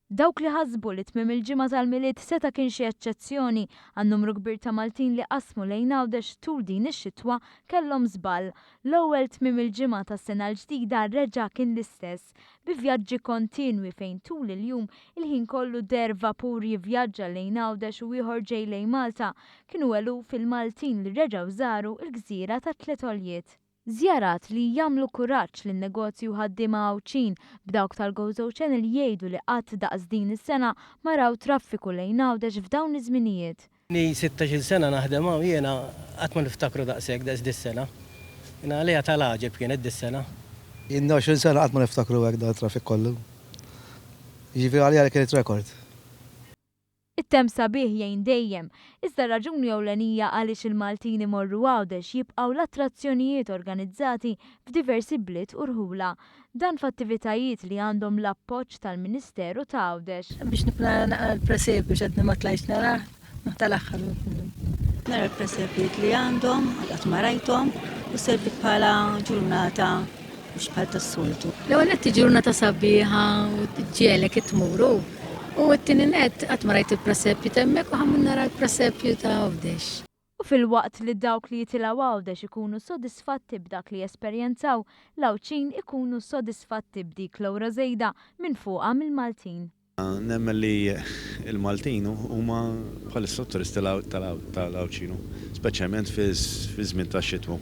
Dawk li ħasbu li tmiem il-ġimgħa tal-milied seta' kien xi eċċezzjoni għan-numru kbir ta' Maltin li qasmu lejn Għawdex tul din ix-xitwa kellhom żball. L-ewwel tmiem il-ġimgħa tas-sena l-ġdida reġa' kien l-istess, bi vjaġġi kontinwi fejn tul il-jum il-ħin kollu der vapur jivvjaġġa lejn Għawdex u ieħor ġej lejn Malta kienu eluf il-Maltin li reġgħu żaru l-Gżira ta' Tliet Għoljiet. Żjarat li jagħmlu kuraġġ lin-negozju ħaddiema Għawċin b'dawk tal-Gozo Channel jgħidu li qatt daqs din is-sena ma raw traffiku lejn Għawdex f'dawn iż-żminijiet. 16 sena naħdem hawn jiena qatt ma niftakru daqshekk daqs dis-sena. Jiena għalija tal-għaġeb kienet dis-sena. Jien 20 sena qatt ma niftakru hekk dan traffic kollu. Jiġifieri għalija kienet rekord. It-tem sabiħ jgħin dejjem, iżda raġuni ewlenija għaliex il-Maltin imorru Għawdex jibqgħu l-attrazzjonijiet organizzati f'diversi bliet u rħula. Dan f'attivitajiet li għandhom l-appoġġ tal-Ministeru ta' Għawdex. Biex nibna naqra l-presep biex għadni ma tlajx nara, tal-axħar. Nara l-presepiet li għandhom, għat marajtom, u servit bħala ġurnata biex bħal tas-soltu. L-ewwel qed ġurnata sabiħa u ġielek it-tmuru. U t-tininet għat marajt il-presepju temmek u ħammun nara l-presepju ta' Għawdex. U fil-waqt li dawk li jitilaw Għawdex ikunu sodisfatti b'dak li esperjenzaw, l-Għawċin ikunu sodisfatti b'dik l-ewra żejda minn fuqha mill-Maltin. Nemmen li il-Maltin huma bħalissa turisti tal-Għawċinu, speċjalment fi żmien tax-xitwu.